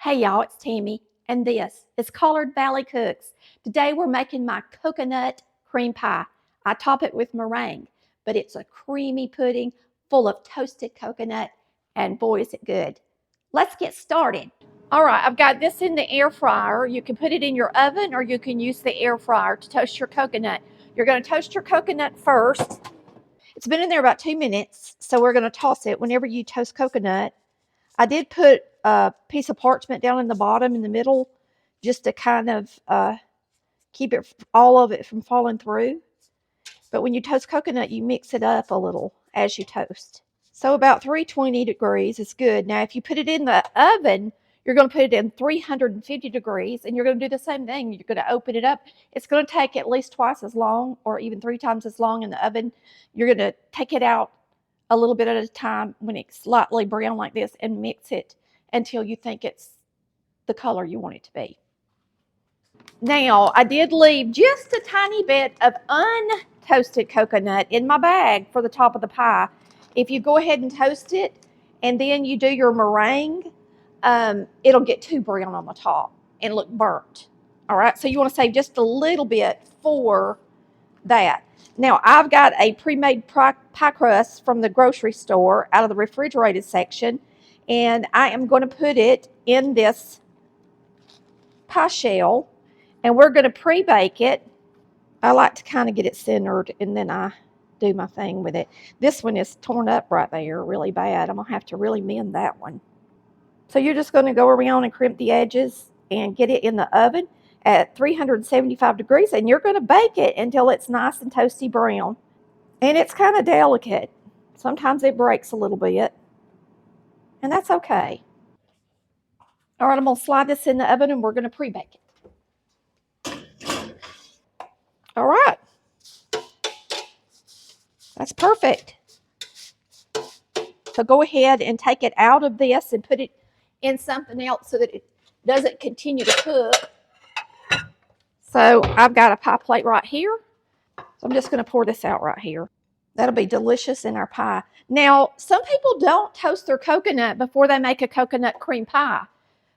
Hey y'all, it's Tammy, and this is Collard Valley Cooks. Today we're making my coconut cream pie. I top it with meringue, but it's a creamy pudding full of toasted coconut, and boy is it good. Let's get started. All right, I've got this in the air fryer. You can put it in your oven or you can use the air fryer to toast your coconut. You're going to toast your coconut first. It's been in there about 2 minutes, so we're going to toss it. Whenever you toast coconut, I did put a piece of parchment down in the bottom in the middle just to kind of keep it, all of it from falling through. But when you toast coconut, you mix it up a little as you toast. So about 320 degrees is good. Now, if you put it in the oven, you're going to put it in 350 degrees, and you're going to do the same thing. You're going to open it up. It's going to take at least twice as long or even 3 times as long in the oven. You're going to take it out a little bit at a time when it's slightly brown like this and mix it until you think it's the color you want it to be. Now, I did leave just a tiny bit of untoasted coconut in my bag for the top of the pie. If you go ahead and toast it and then you do your meringue, it'll get too brown on the top and look burnt. All right, so you want to save just a little bit for that. Now, I've got a pre-made pie crust from the grocery store out of the refrigerated section, and I am going to put it in this pie shell, and we're going to pre-bake it. I like to kind of get it centered, and then I do my thing with it. This one is torn up right there really bad. I'm going to have to really mend that one. So you're just going to go around and crimp the edges and get it in the oven at 375 degrees, and you're going to bake it until it's nice and toasty brown. And it's kind of delicate. Sometimes it breaks a little bit, and that's okay. All right, I'm going to slide this in the oven, and we're going to pre-bake it. All right. That's perfect. So go ahead and take it out of this and put it in something else so that it doesn't continue to cook. So I've got a pie plate right here. So I'm just going to pour this out right here. That'll be delicious in our pie. Now, some people don't toast their coconut before they make a coconut cream pie,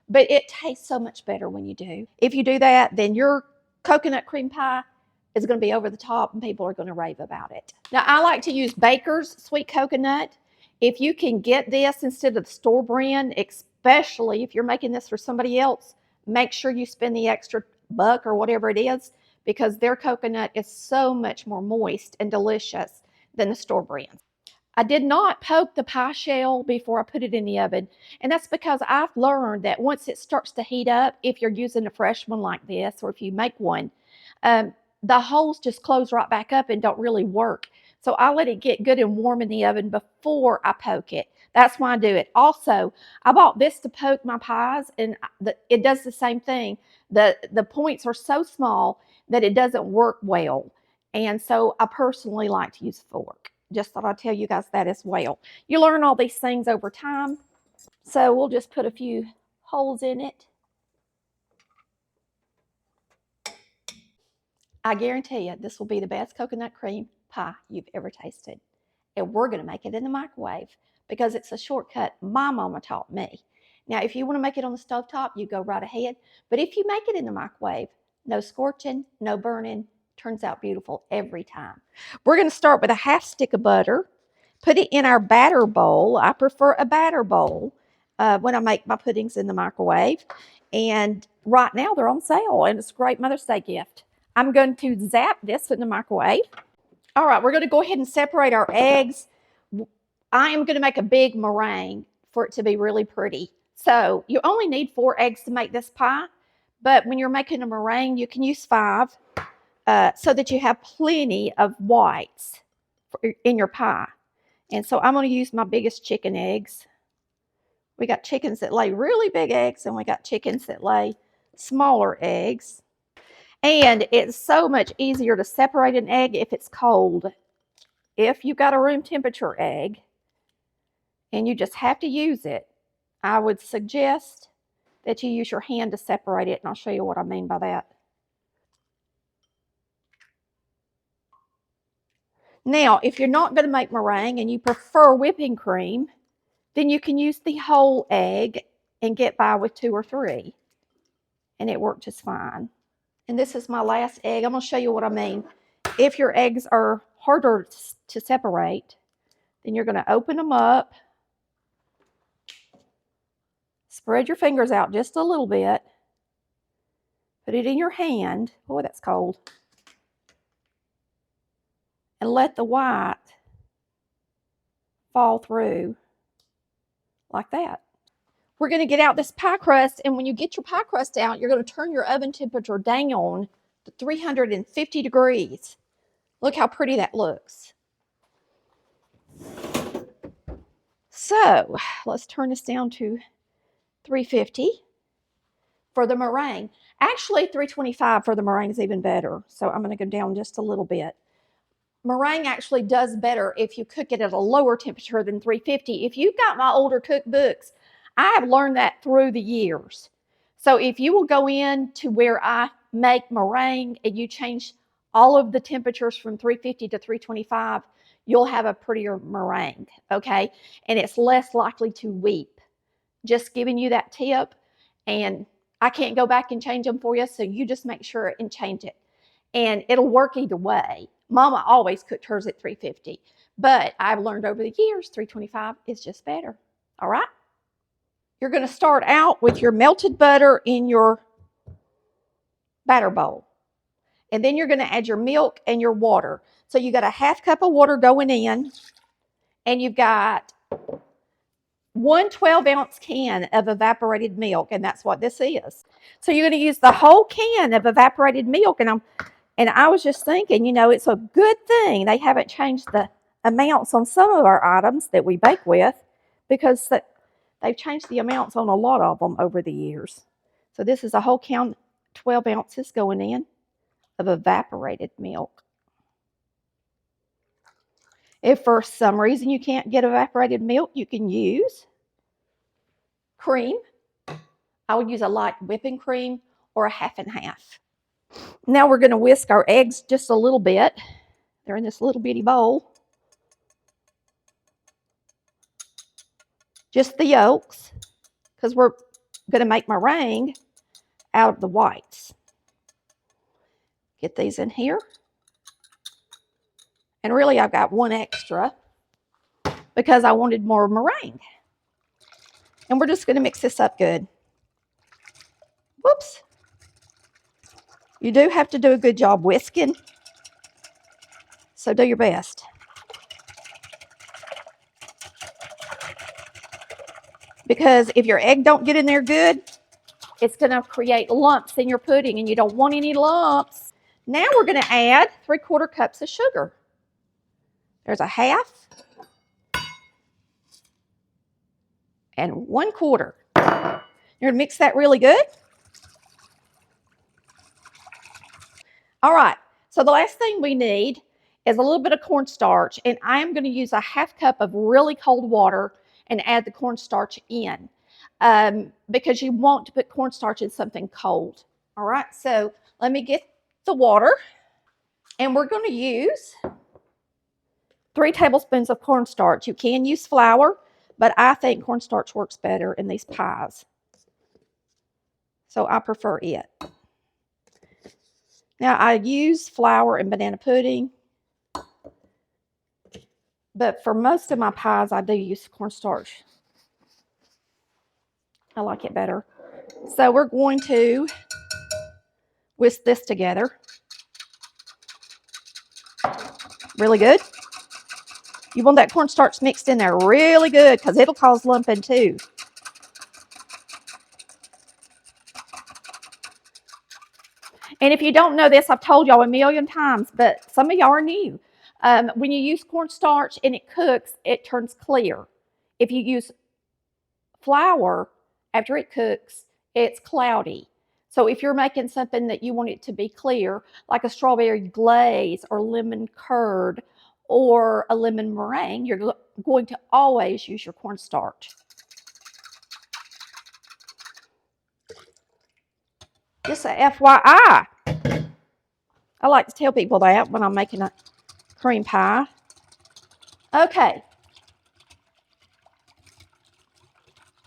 but it tastes so much better when you do. If you do that, then your coconut cream pie is going to be over the top and people are going to rave about it. Now, I like to use Baker's sweet coconut. If you can get this instead of the store brand, especially if you're making this for somebody else, make sure you spend the extra buck or whatever it is, because their coconut is so much more moist and delicious than the store brand. I did not poke the pie shell before I put it in the oven, and that's because I've learned that once it starts to heat up, if you're using a fresh one like this, or if you make one, the holes just close right back up and don't really work. So I let it get good and warm in the oven before I poke it. That's why I do it. Also, I bought this to poke my pies, and it does the same thing. The points are so small that it doesn't work well. And so I personally like to use a fork. Just thought I'd tell you guys that as well. You learn all these things over time. So we'll just put a few holes in it. I guarantee you this will be the best coconut cream pie you've ever tasted. And we're going to make it in the microwave because it's a shortcut my mama taught me. Now, if you want to make it on the stovetop, you go right ahead. But if you make it in the microwave, no scorching, no burning, turns out beautiful every time. We're going to start with a half stick of butter. Put it in our batter bowl. I prefer a batter bowl when I make my puddings in the microwave. And right now they're on sale, and it's a great Mother's Day gift. I'm going to zap this in the microwave. All right, we're going to go ahead and separate our eggs. I am going to make a big meringue for it to be really pretty. So you only need 4 eggs to make this pie, but when you're making a meringue, you can use 5 so that you have plenty of whites in your pie. And so I'm going to use my biggest chicken eggs. We got chickens that lay really big eggs, and we got chickens that lay smaller eggs. And it's so much easier to separate an egg if it's cold. If you've got a room temperature egg and you just have to use it, I would suggest that you use your hand to separate it, and I'll show you what I mean by that. Now, if you're not going to make meringue and you prefer whipping cream, then you can use the whole egg and get by with 2 or 3. And it worked just fine. And this is my last egg. I'm going to show you what I mean. If your eggs are harder to separate, then you're going to open them up, spread your fingers out just a little bit, put it in your hand. Boy, that's cold. And let the white fall through like that. We're going to get out this pie crust, and when you get your pie crust out, you're going to turn your oven temperature down to 350 degrees. Look how pretty that looks. So let's turn this down to 350 for the meringue. Actually, 325 for the meringue is even better. So I'm going to go down just a little bit. Meringue actually does better if you cook it at a lower temperature than 350. If you've got my older cookbooks, I have learned that through the years. So if you will go in to where I make meringue and you change all of the temperatures from 350 to 325, you'll have a prettier meringue, okay? And it's less likely to weep. Just giving you that tip, and I can't go back and change them for you, so you just make sure and change it. And it'll work either way. Mama always cooked hers at 350, but I've learned over the years 325 is just better. All right? You're going to start out with your melted butter in your batter bowl. And then you're going to add your milk and your water. So you got a ½ cup of water going in, and you've got 1 12-ounce can of evaporated milk, and that's what this is. So you're going to use the whole can of evaporated milk, and I was just thinking, you know, it's a good thing they haven't changed the amounts on some of our items that we bake with, because they've changed the amounts on a lot of them over the years. So this is a whole can, 12 ounces going in of evaporated milk. If for some reason you can't get evaporated milk, you can use cream. I would use a light whipping cream or a half and half. Now we're going to whisk our eggs just a little bit. They're in this little bitty bowl. Just the yolks, because we're going to make meringue out of the whites. Get these in here. And really I've got 1 extra because I wanted more meringue. And we're just going to mix this up good. Whoops. You do have to do a good job whisking, so do your best. Because if your egg don't get in there good, it's going to create lumps in your pudding, and you don't want any lumps. Now we're going to add 3/4 cups of sugar. There's a half and 1/4. You're going to mix that really good. All right, so the last thing we need is a little bit of cornstarch, and I am going to use a ½ cup of really cold water and add the cornstarch in, because you want to put cornstarch in something cold. All right, so let me get the water, and we're going to use 3 tablespoons of cornstarch. You can use flour, but I think cornstarch works better in these pies, so I prefer it. Now, I use flour in banana pudding, but for most of my pies, I do use cornstarch. I like it better. So we're going to whisk this together. Really good. You want that cornstarch mixed in there really good, because it'll cause lumping too. And if you don't know this, I've told y'all a million times, but some of y'all are new. When you use cornstarch and it cooks, it turns clear. If you use flour after it cooks, it's cloudy. So if you're making something that you want it to be clear, like a strawberry glaze or lemon curd or a lemon meringue, you're going to always use your cornstarch. Just a FYI. I like to tell people that when I'm making a cream pie. Okay.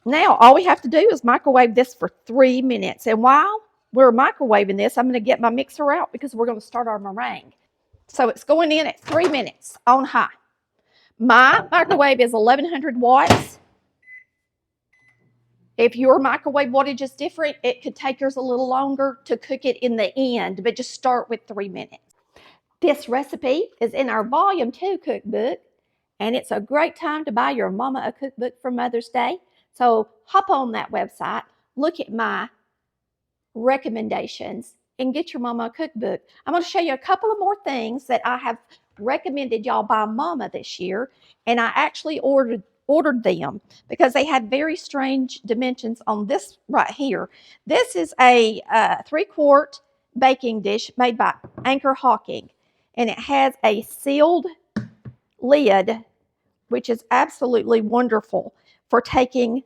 Now, all we have to do is microwave this for 3 minutes. And while we're microwaving this, I'm going to get my mixer out because we're going to start our meringue. So it's going in at 3 minutes on high. My microwave is 1100 watts. If your microwave wattage is different, it could take yours a little longer to cook it in the end, but just start with 3 minutes. This recipe is in our Volume 2 cookbook, and it's a great time to buy your mama a cookbook for Mother's Day. So hop on that website, look at my recommendations, and get your mama a cookbook. I'm going to show you a couple of more things that I have recommended y'all buy mama this year, and I actually ordered them because they had very strange dimensions on this right here. This is a 3-quart baking dish made by Anchor Hawking, and it has a sealed lid, which is absolutely wonderful for taking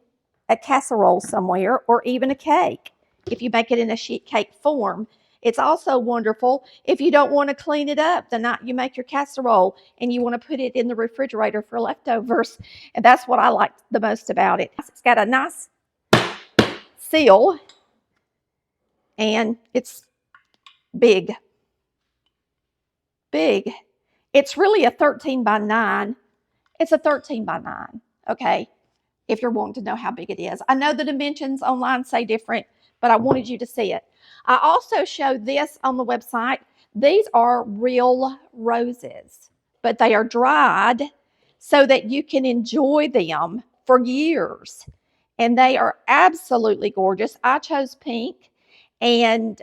a casserole somewhere or even a cake if you make it in a sheet cake form. It's also wonderful if you don't want to clean it up the night you make your casserole and you want to put it in the refrigerator for leftovers. And that's what I like the most about it. It's got a nice seal and it's big. Big. It's really a 13 by 9. It's a 13 by 9, okay, if you're wanting to know how big it is. I know the dimensions online say different, but I wanted you to see it. I also showed this on the website. These are real roses, but they are dried so that you can enjoy them for years. And they are absolutely gorgeous. I chose pink and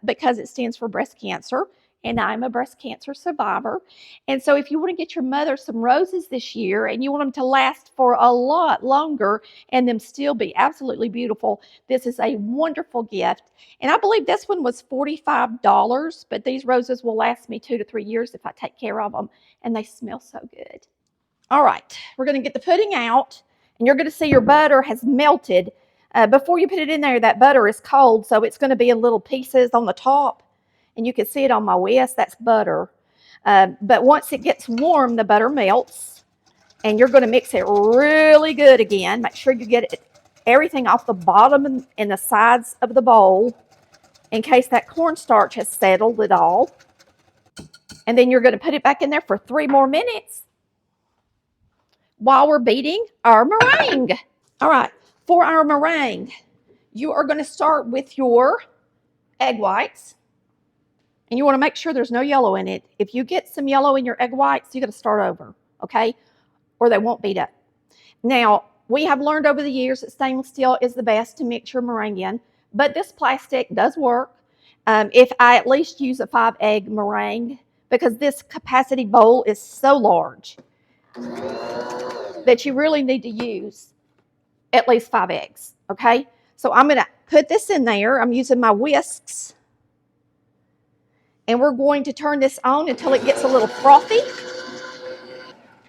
because it stands for breast cancer, and I'm a breast cancer survivor. And so if you want to get your mother some roses this year and you want them to last for a lot longer and them still be absolutely beautiful, this is a wonderful gift. And I believe this one was $45, but these roses will last me 2 to 3 years if I take care of them, and they smell so good. All right, we're going to get the pudding out, and you're going to see your butter has melted. Before you put it in there, that butter is cold, so it's going to be in little pieces on the top, and you can see it on my whisk. That's butter. But once it gets warm, the butter melts, and you're going to mix it really good again. Make sure you get everything off the bottom and the sides of the bowl in case that cornstarch has settled at all. And then you're going to put it back in there for 3 more minutes while we're beating our meringue. All right, for our meringue, you are going to start with your egg whites. And you want to make sure there's no yellow in it. If you get some yellow in your egg whites, you got to start over, okay? Or they won't beat up. Now, we have learned over the years that stainless steel is the best to mix your meringue in, but this plastic does work if I at least use a 5-egg meringue, because this capacity bowl is so large that you really need to use at least 5 eggs, okay? So I'm going to put this in there. I'm using my whisks. And we're going to turn this on until it gets a little frothy.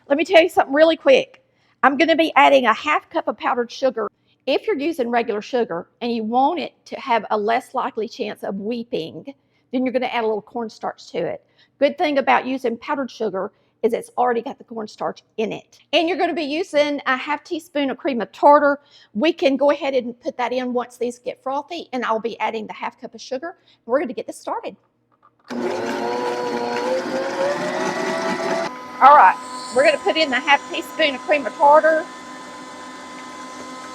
Let me tell you something really quick. I'm going to be adding a 1/2 cup of powdered sugar. If you're using regular sugar and you want it to have a less likely chance of weeping, then you're going to add a little cornstarch to it. Good thing about using powdered sugar is it's already got the cornstarch in it. And you're going to be using a 1/2 teaspoon of cream of tartar. We can go ahead and put that in once these get frothy, and I'll be adding the 1/2 cup of sugar. We're going to get this started. All right, we're going to put in the 1/2 teaspoon of cream of tartar.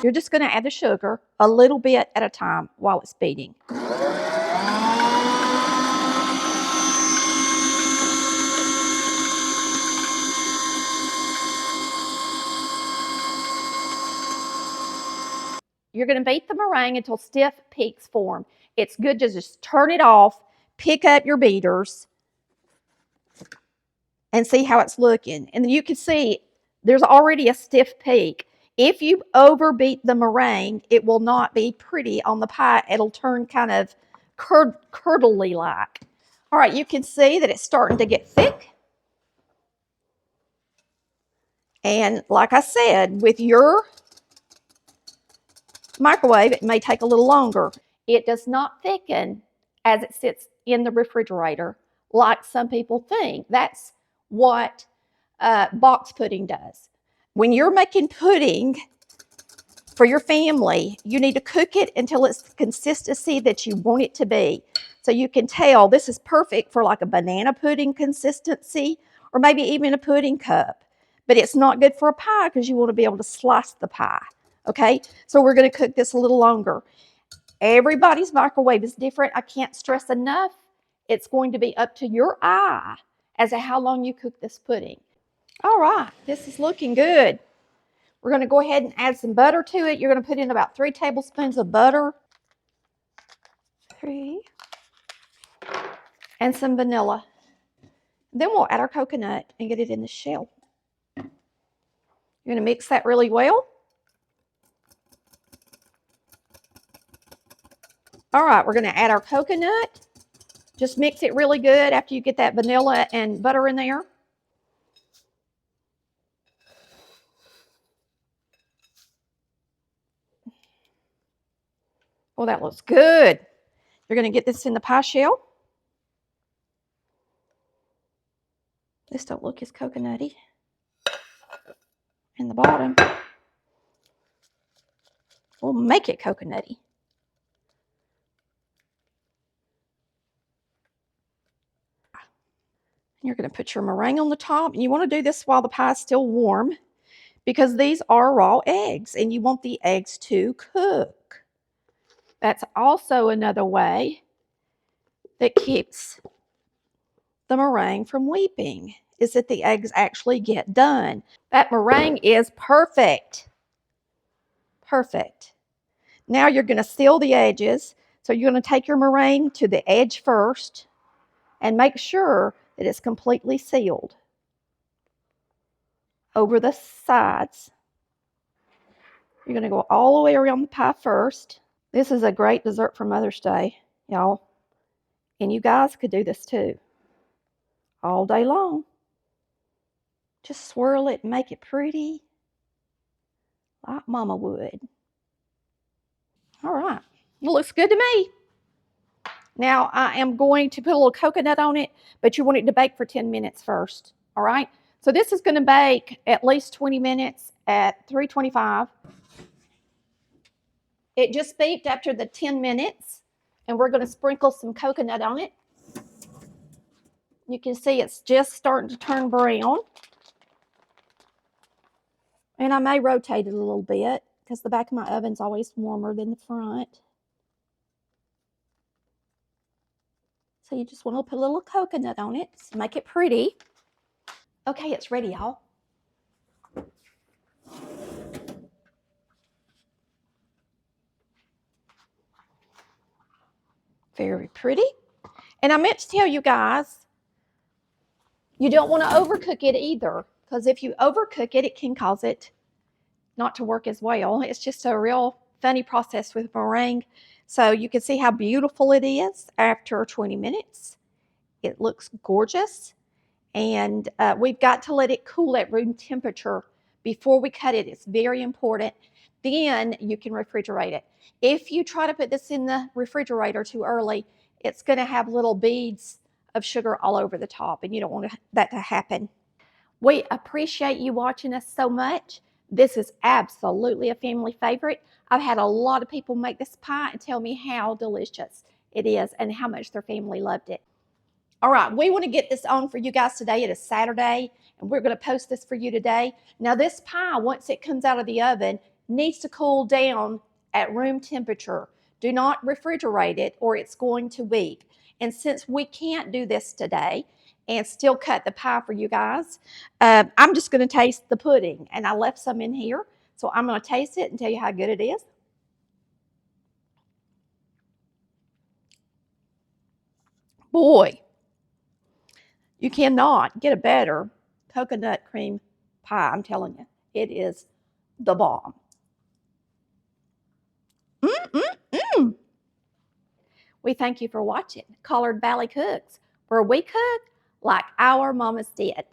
You're just going to add the sugar a little bit at a time while it's beating. You're going to beat the meringue until stiff peaks form. It's good to just turn it off, pick up your beaters, and see how it's looking. And you can see there's already a stiff peak. If you overbeat the meringue, it will not be pretty on the pie. It'll turn kind of curdly like. All right, you can see that it's starting to get thick. And like I said, with your microwave, it may take a little longer. It does not thicken as it sits in the refrigerator like some people think. That's what box pudding does. When you're making pudding, for your family, you need to cook it until it's the consistency that you want it to be. So you can tell this is perfect for like a banana pudding consistency or maybe even a pudding cup. But it's not good for a pie because you want to be able to slice the pie. Okay, so we're going to cook this a little longer. Everybody's microwave is different. I can't stress enough. It's going to be up to your eye as to how long you cook this pudding. All right, this is looking good. We're going to go ahead and add some butter to it. You're going to put in about 3 tablespoons of butter. 3. And some vanilla. Then we'll add our coconut and get it in the shell. You're going to mix that really well. All right, we're going to add our coconut. Just mix it really good after you get that vanilla and butter in there. Well, that looks good. You're going to get this in the pie shell. This don't look as coconutty. In the bottom. We'll make it coconutty. You're going to put your meringue on the top, and you want to do this while the pie is still warm because these are raw eggs, and you want the eggs to cook. That's also another way that keeps the meringue from weeping, is that the eggs actually get done. That meringue is perfect. Perfect. Now you're going to seal the edges. So you're going to take your meringue to the edge first and make sure that it's completely sealed over the sides. You're going to go all the way around the pie first. This is a great dessert for Mother's Day, y'all. And you guys could do this too. All day long. Just swirl it and make it pretty. Like Mama would. All right. It looks good to me. Now I am going to put a little coconut on it, but you want it to bake for 10 minutes first. All right. So this is going to bake at least 20 minutes at 325. It just baked after the 10 minutes, and we're going to sprinkle some coconut on it. You can see it's just starting to turn brown. And I may rotate it a little bit because the back of my oven's always warmer than the front. So you just want to put a little coconut on it to make it pretty. Okay, it's ready, y'all. Very pretty. And I meant to tell you guys, you don't want to overcook it either, because if you overcook it, it can cause it not to work as well. It's just a real funny process with meringue. So you can see how beautiful it is after 20 minutes. It looks gorgeous. And we've got to let it cool at room temperature before we cut it. It's very important. Then you can refrigerate it. If you try to put this in the refrigerator too early, it's going to have little beads of sugar all over the top, and you don't want that to happen. We appreciate you watching us so much. This is absolutely a family favorite. I've had a lot of people make this pie and tell me how delicious it is and how much their family loved it. All right, we want to get this on for you guys today. It is Saturday, and we're going to post this for you today. Now, this pie, once it comes out of the oven, needs to cool down at room temperature. Do not refrigerate it, or it's going to weep. And since we can't do this today and still cut the pie for you guys, I'm just going to taste the pudding. And I left some in here, so I'm going to taste it and tell you how good it is. Boy, you cannot get a better coconut cream pie, I'm telling you. It is the bomb. We thank you for watching Collard Valley Cooks, where we cook like our mamas did.